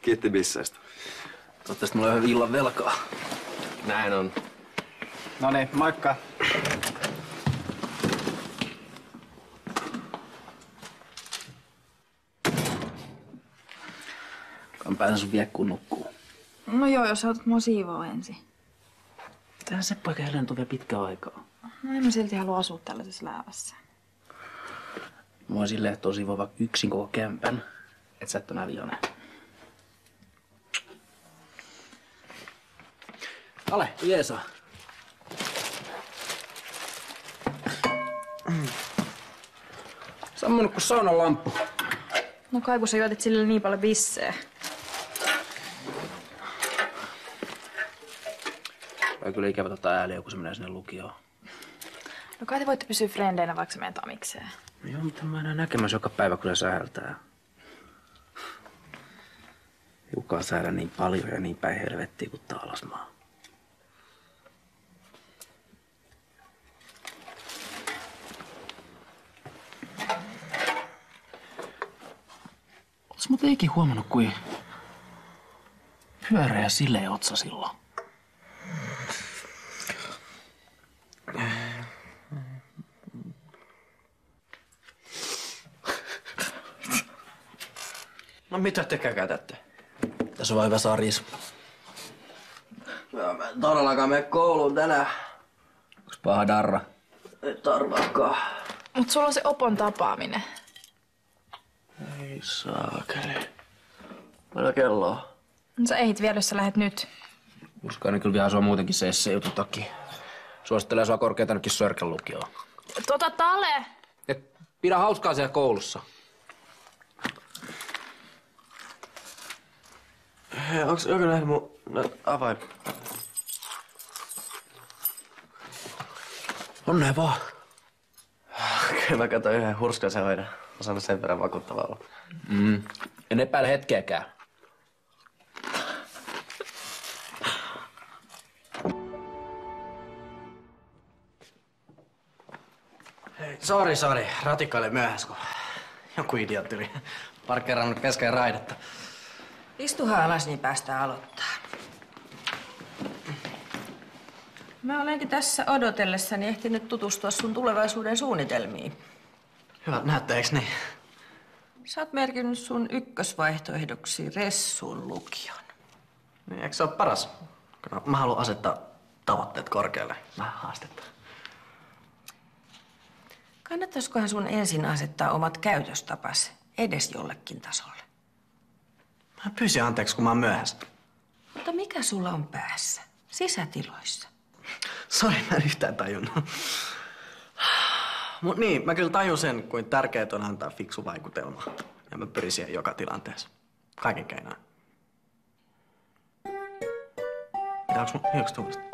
Kiitti bisseistä. Toivottavasti mulla on ihan illan velkaa. Näin on. Noniin, moikka. Kan pääsä sun vie kun nukkuu. No joo, jos autat mua siivoa ensin. Tähän se poika jälleen tulee pitkään aikaa. No en mä silti halua asua tällaisessa läävässä. Mä oon silleen tosi vova yksin koko kämpän. Et sä et on avioinen. Ale, jeesa. Sammunut kuin saunan lamppu. No kai kun sä juotit sille niin paljon bissejä. Vai kyllä ikävä ääliä, kun se menee sinne lukioon. No kai te voitte pysyä frendeinä, vaikka se menee amikseen. No joo, mutta mä enää näkemässä joka päivä, kun se säältää. Kukaan säädä niin paljon ja niin päin helvettiä kuin Taalasmaa. Olis muuten ikin huomannut, kuin pyöreä sileä otsa silloin. No mitä te käkätätte? Tässä on vaan hyvä saris. Mä en todellakaan mene kouluun tänään. Onks paha darra? Ei tarvaakaan. Mut sulla on se Opon tapaaminen. Ei saakeli. Paljon kelloa? Sä ehdit vielä, jos sä lähet nyt. Uskainen kyllä vielä sua muutenkin se esse-jutun takia. Suosittelee sua korkeata nytkin Sörkän lukioon. Tale! Et pidä hauskaa siellä koulussa. Hei, onks joku nähnyt mun avain? Onnea vaan. Kyllä mä katsoin yhden hurskaisen hoidon. Osannut sen verran vakuuttavaa olla. En epäile hetkeäkään. Hei, sori. Ratikka oli myöhässä, kun joku idiootti oli parkkeerannut keskeen raidetta. Istuhan alas, niin päästään aloittaa. Mä olenkin tässä odotellessani ehtinyt tutustua sun tulevaisuuden suunnitelmiin. Hyvät näyttää, eiks niin? Sä oot merkinnyt sun ykkösvaihtoehdoksi Ressun lukion. Niin, eikö se ole paras? Mä haluan asettaa tavoitteet korkealle. Vähän haastetta. Kannattaisikohan sun ensin asettaa omat käytöstapas edes jollekin tasolle? Mä pyysin anteeksi, kun mä oon myöhässä. Mutta mikä sulla on päässä? Sisätiloissa. Sori, mä en yhtään tajunnut. Mut niin, mä kyllä tajun sen, kuin tärkeet on antaa fiksu vaikutelma. Ja mä pyrin siihen joka tilanteessa. Kaiken keinoin. Mitä, onks mun hiukset uudestaan?